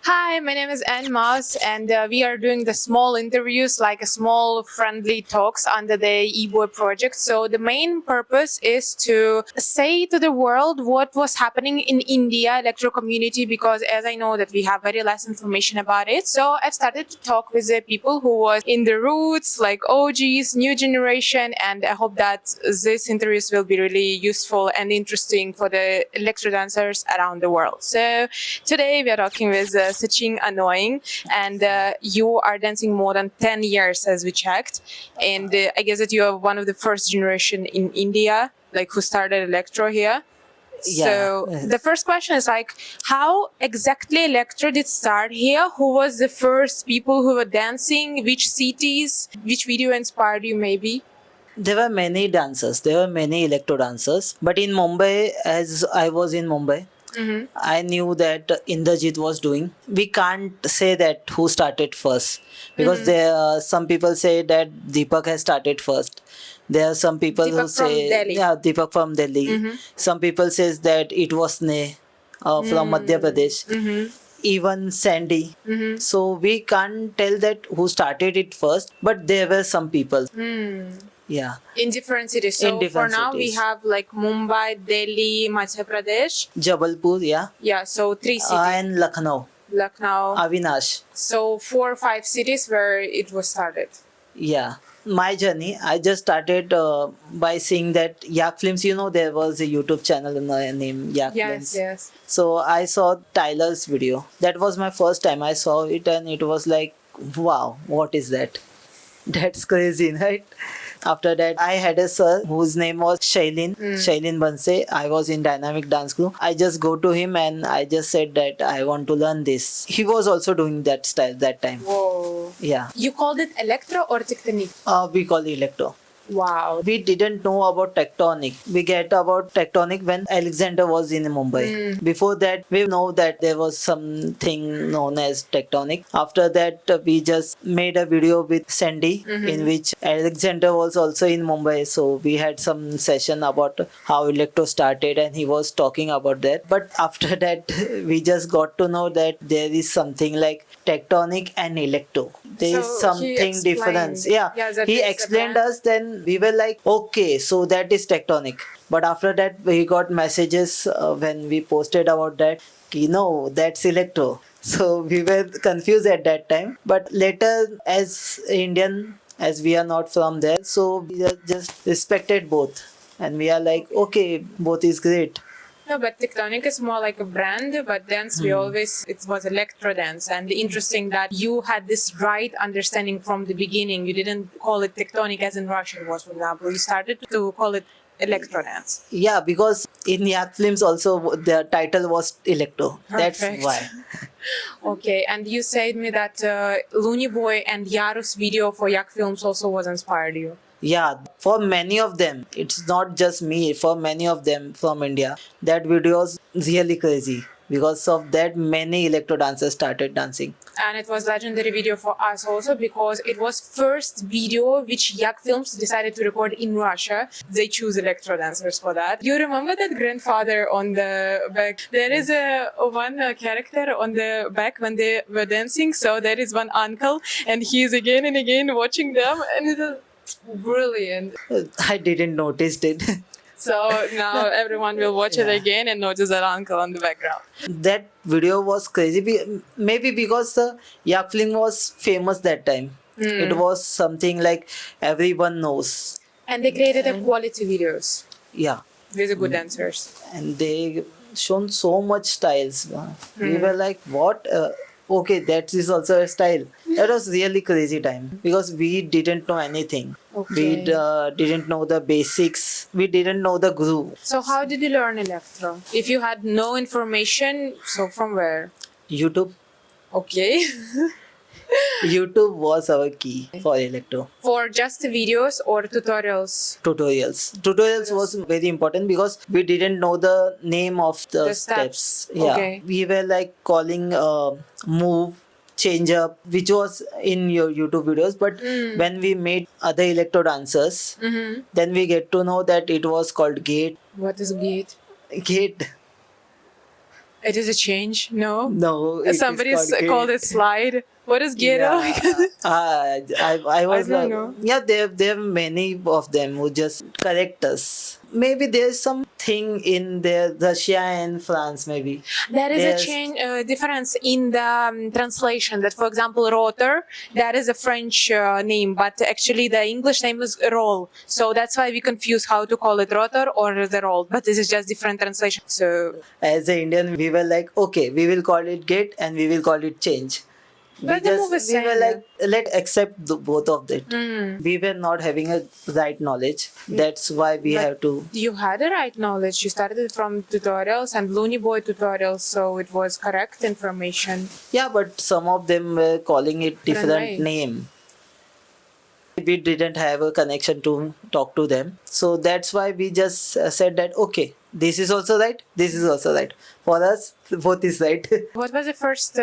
Hi, my name is Anne Moss, and we are doing the small interviews, like a small friendly talks under the eBoy project. So the main purpose is to say to the world what was happening in India electro community, because as I know that we have very less information about it. So I've started to talk with the people who was in the roots, like OGs, new generation, and I hope that these interviews will be really useful and interesting for the electro dancers around the world. So today we are talking with Sachin Annoying, and you are dancing more than 10 years as we checked. And I guess that you are one of the first generation in India, like who started electro here. Yeah, So the first question is like, how exactly electro did start here? Who was the first people who were dancing? Which cities? Which video inspired you maybe? there were many dancers. There were many electro dancers. But in Mumbai, as I was in Mumbai, I knew that Indrajit was doing. We can't say that who started first because there are some people say that Deepak has started first. There are some people who Deepak from say Delhi. yeah Deepak from Delhi. Some people says that it was Sneh from Madhya Pradesh. Even Sandy. So we can't tell that who started it first, but there were some people. Yeah, In different cities. So in for different now we cities. have like Mumbai, Delhi, Madhya Pradesh. Jabalpur, yeah, Yeah, so three cities. and Lucknow, Lucknow. Avinash. So 4 or 5 cities where it was started. Yeah, my journey. I just started by seeing that Yak Films. There was a YouTube channel named Yak Films. Yes. So I saw Tyler's video. That was my first time I saw it, and it was like, wow, what is that? That's crazy, right? After that, I had a sir whose name was Shailin Banse. I was in Dynamic Dance Group. I just go to him and I just said that I want to learn this. He was also doing that style that time. Whoa. Yeah, You called it electro or tectonic? we call it electro. Wow. We didn't know about tectonic. We get about tectonic when Alexander was in Mumbai. Before that, we know that there was something known as tectonic. After that, we just made a video with Sandy in which Alexander was also in Mumbai. So we had some session about how electro started and he was talking about that. But after that, we just got to know that there is something like tectonic and electro. There is So he something difference. explained. Yeah, that he is the explained plan. us, then we were like, okay, so that is tectonic. But after that, we got messages when we posted about that, no, that's electro. So we were confused at that time. But later, as Indian, as we are not from there, so we just respected both. And we are like, okay, both is great. No, but Tectonic is more like a brand, but dance we always, it was electro dance. And interesting that you had this right understanding from the beginning. You didn't call it Tectonic as in Russia it was, for example. You started to call it electro dance. Yeah, because in Yak Films also the title was electro. That's Perfect. why. Okay, and you said me that Looney Boy and Yaru's video for Yak Films also was inspired you. Yeah, for many of them, it's not just me, for many of them from India, that video was really crazy. Because of that, many electro dancers started dancing. And it was legendary video for us also because it was first video which Yak Films decided to record in Russia. They choose electro dancers for that. You remember that grandfather on the back? There is a one character on the back when they were dancing. So there is one uncle and he is again and again watching them, and it is brilliant. I didn't notice it. So now everyone will watch it again and notice that uncle on the background. That video was crazy. Maybe because the Yak film was famous that time. It was something like everyone knows. And they created a quality videos Yeah. with the good dancers. And they shown so much styles. We were like, what? Okay, that is also a style. That was really crazy time because we didn't know anything. Okay. We didn't know the basics. We didn't know the groove. So how did you learn electro? If you had no information, so from where? YouTube. Okay. YouTube was our key for electro. For just the videos or tutorials? Tutorials was very important because we didn't know the name of the, The steps. Yeah, Okay. we were like calling move, change up, which was in your YouTube videos. But when we made other electro dancers, then we get to know that it was called gate. What is gate? Gate. It is a change. No. No, it is Somebody called called gate. it slide. What is ghetto? I was don't like, know. yeah, there are many of them who just correct us. Maybe there's something in there, Russia and France, maybe. There is a There's- change, difference in the translation. That, for example, rotor, that is a French name, but actually the English name is roll. So that's why we confuse how to call it rotor or the roll. But this is just different translation. So, As an Indian, we were like, okay, we will call it gate and we will call it change. But the move is We were same, like, let accept both of it. Mm. We were not having a right knowledge. That's why we But have to. you had the right knowledge. You started from tutorials and Looney Boy tutorials, so it was correct information. Yeah, but some of them were calling it different way. name. We didn't have a connection to talk to them. So that's why we just said that, okay, this is also right, this is also right. For us, both is right. What was the first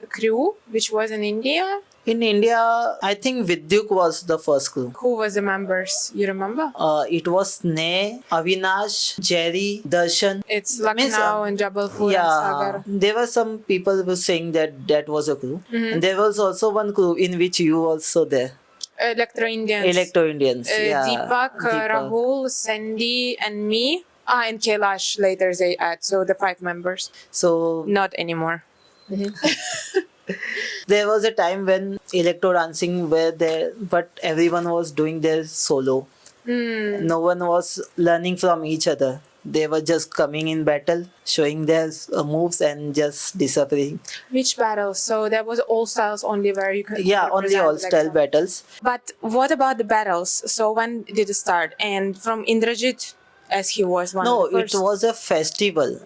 crew, which was in India? In India, I think Vidyuk was the first crew. Who was the members? You remember? It was Sneh, Avinash, Jerry, Darshan. It's Means, Lucknow and Jabalpur Yeah, and Sagar. there were some people who were saying that that was a crew. Mm-hmm. And there was also one crew in which you also there. Electro Indians. Electro Indians. Yeah. Deepak, Rahul, Sandy, and me. And Kailash later they add. So the 5 members. So Not anymore. there was a time when electro dancing were there, but everyone was doing their solo. No one was learning from each other. They were just coming in battle, showing their moves and just disappearing. Which battles? So there was all styles only where you could. Yeah, only represent all style electro. battles. But what about the battles? So when did it start? And from Indrajit, as he was one No, of the it first. was a festival.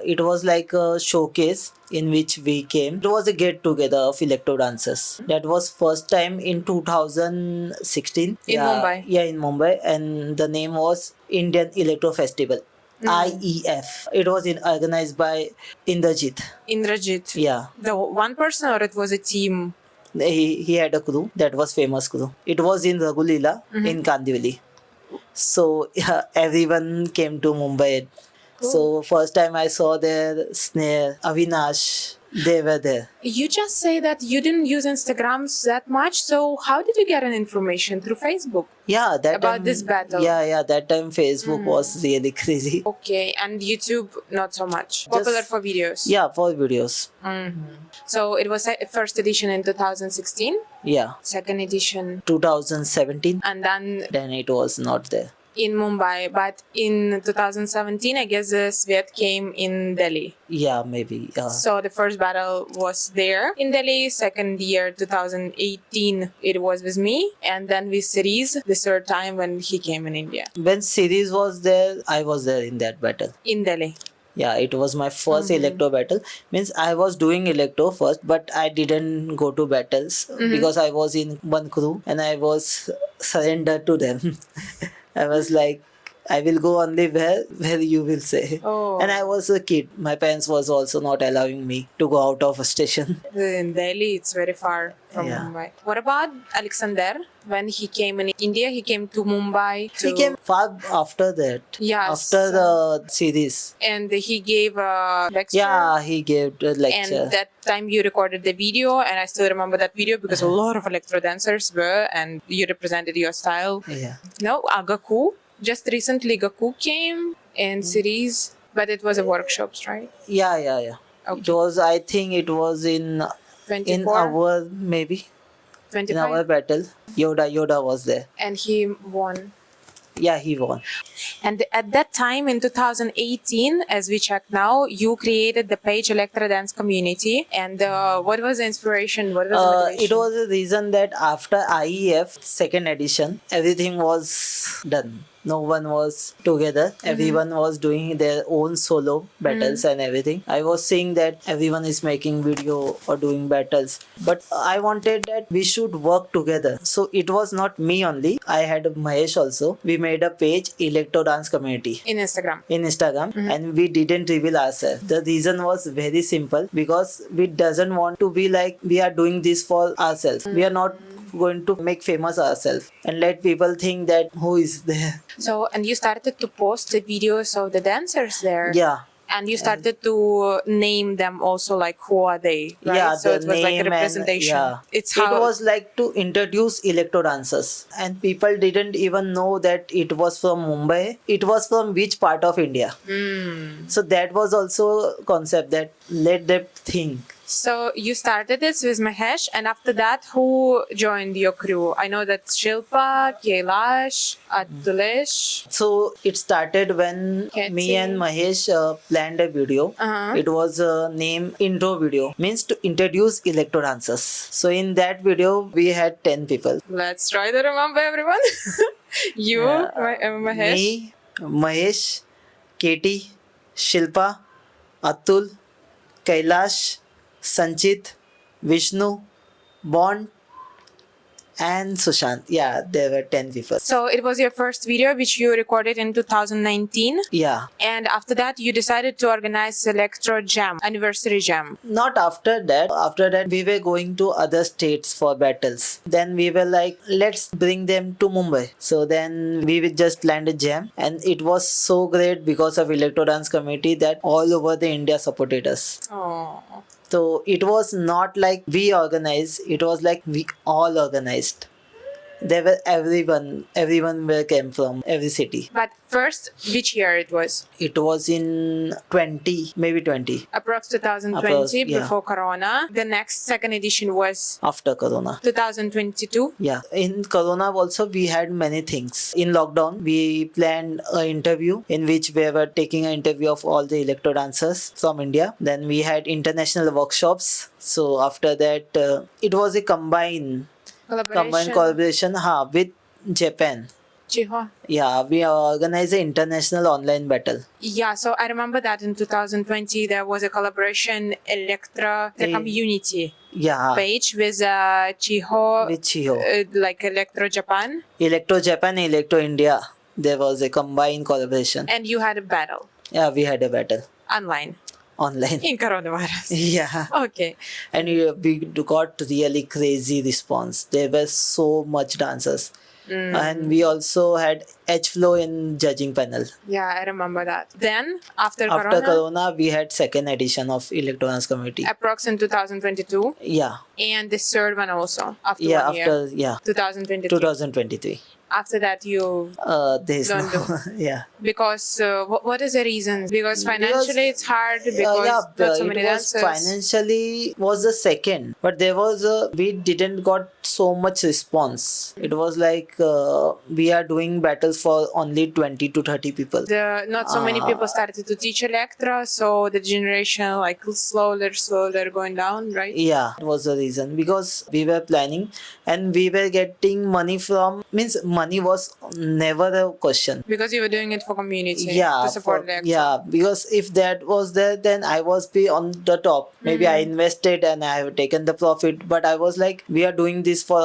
It was like a showcase in which we came. It was a get together of electro dancers. That was first time in 2016. In Mumbai. Yeah, in Mumbai, and the name was Indian Electro Festival. IEF. It was organized by Indrajit. Indrajit. Yeah, The one person or it was a team? he had a crew that was famous crew. It was in Raghulila in Kandivali. So yeah, everyone came to Mumbai. So first time I saw their Snare, Avinash, they were there. You just say that you didn't use Instagrams that much. So how did you get an information through Facebook? Yeah, that About time, this battle. Yeah, that time Facebook was really crazy. Okay, and YouTube not so much. Popular for videos. Yeah, for videos. So it was first edition in 2016, Yeah, second edition, 2017. and then Then it was not there. in Mumbai. But in 2017, I guess the Svet came in Delhi. Yeah, maybe. So the first battle was there in Delhi. Second year, 2018, it was with me, and then with Series the third time when he came in India, When series was there, I was there in that battle. in Delhi. Yeah, it was my 1st electro battle. Means I was doing electro first, but I didn't go to battles because I was in one crew and I was surrendered to them. I was like, I will go only where you will say. Oh. And I was a kid. My parents was also not allowing me to go out of a station. In Delhi, it's very far from Yeah. Mumbai. What about Alexander? When he came in India, he came to Mumbai. He came far after that. Yes. After the series. And he gave a lecture. Yeah, he gave the lecture. And that time you recorded the video, and I still remember that video because a lot of electro dancers were, and you represented your style. Yeah. No, Gaku. Just recently, Gaku came in series, but it was a workshops, right? Yeah. Okay. It was, I think it was in 24, our, maybe, in 25, our battle. Yoda was there. and he won. Yeah, he won. And at that time in 2018, as we check now, you created the page Electro Dance Community. And what was the inspiration? What was the motivation? It was a reason that after IEF second edition, everything was done. No one was together. Everyone was doing their own solo battles and everything. I was seeing that everyone is making video or doing battles. But I wanted that we should work together. So it was not me only. I had Mahesh also. We made a page, Electro Dance Community. in Instagram. In Instagram, and we didn't reveal ourselves. The reason was very simple because we doesn't want to be like we are doing this for ourselves. We are not going to make famous ourselves and let people think that who is there. So, and you started to post the videos of the dancers there. Yeah, And you started to name them also, like who are they, right? Yeah, So the it was like a name and representation. yeah, It's it how was like to introduce electro dancers, and people didn't even know that it was from Mumbai. It was from which part of India. So that was also a concept that let them think. So you started this with Mahesh, and after that, who joined your crew? I know that Shilpa, Kailash, Atulesh. So it started when Katie. me and Mahesh planned a video. Uh-huh. It was named intro video, means to introduce electro dancers. So in that video we had 10 people. Let's try to remember everyone. You, Mahesh. Me, Mahesh, Katie, Shilpa, Atul, Kailash, Sanchit, Vishnu, Bond, and Sushant. Yeah, there were 10 people. So it was your first video which you recorded in 2019. Yeah. And after that, you decided to organize Electro Jam, Anniversary Jam. Not after that. After that, we were going to other states for battles. Then we were like, let's bring them to Mumbai. So then we would just planned a jam, and it was so great because of Electro Dance Committee that all over the India supported us. Oh. So it was not like we organized, it was like we all organized. There were everyone where came from, every city. But first, which year it was? It was in 20, maybe 20, Approx 2020, Approx, yeah. before Corona. The next second edition was after Corona. 2022. Yeah, in Corona also we had many things. In lockdown, we planned an interview in which we were taking an interview of all the electro dancers from India. Then we had international workshops. So after that, it was a combined collaboration with Japan. Chiho. Yeah, we organized an international online battle. Yeah, so I remember that in 2020 there was a collaboration Electra the Eh, community Yeah, page with Chiho, with Chiho. like Electro Japan, Electro Japan, Electro India. There was a combined collaboration. and you had a battle Yeah, we had a battle online online. in coronavirus. Yeah. Okay. And we got really crazy response. There were so much dancers. And we also had H Flow in judging panel. Yeah, I remember that. Then after After Corona, Corona, we had second edition of Electro Dance Committee. approx in 2022, Yeah, and the third one also after yeah, 1 year, after 2023. 2023. After that, you There's Don't no, yeah. because what is the reason? Because financially it's hard because Yeah, not so it many was dancers. financially was the second, but there was we didn't got so much response. It was like we are doing battles for only 20 to 30 people. Not so many people started to teach Electra, so the generation like slowly going down, right? Yeah, it was the reason because we were planning and we were getting money from means money was never a question. Because you were doing it for community Yeah, to support for- Electra. yeah, because if that was there, then I was be on the top. Maybe I invested and I have taken the profit, but I was like, we are doing this for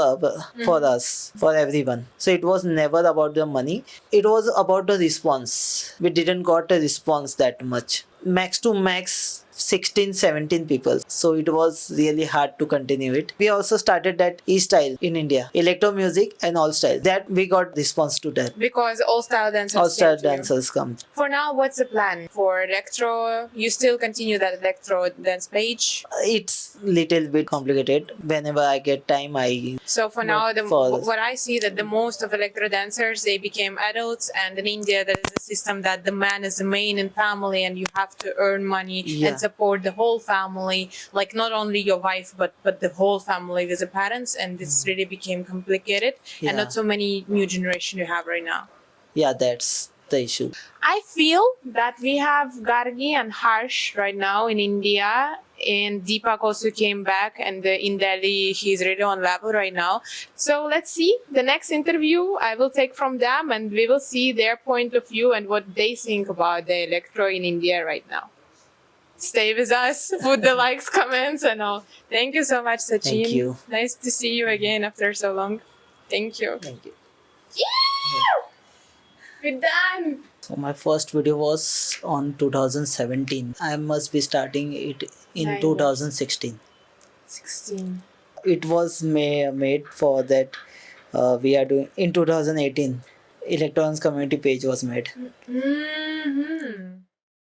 us, for everyone. So it was never about the money. It was about the response. We didn't got a response that much. Max to max 16-17 people, so it was really hard to continue it. We also started that e-style in India, electro music and all style, that we got response to that. Because all style dancers All style came to you. dancers come. For now, what's the plan for Electro? You still continue that Electro dance page? It's little bit complicated. Whenever I get time, I So for now, for- what I see that the most of Electro dancers, they became adults, and in India there is a system that the man is the main in family and you have to earn money Yeah. and support the whole family, like not only your wife but the whole family with the parents, and this really became complicated Yeah. and not so many new generation you have right now. yeah, that's the issue. I feel that we have Gargi and Harsh right now in India, and Deepak also came back, and in Delhi he's really on level right now. So let's see the next interview I will take from them, and we will see their point of view and what they think about the electro in India right now. Stay with us, put the likes, comments, and all. Thank you so much, Sachin. Thank you. Nice to see you again after so long. Thank you. Thank you. We're done. So my first video was on 2017. I must be starting it in 9 years. 2016. 16. It was made for that we are doing in 2018. Electrons community page was made. Mm-hmm.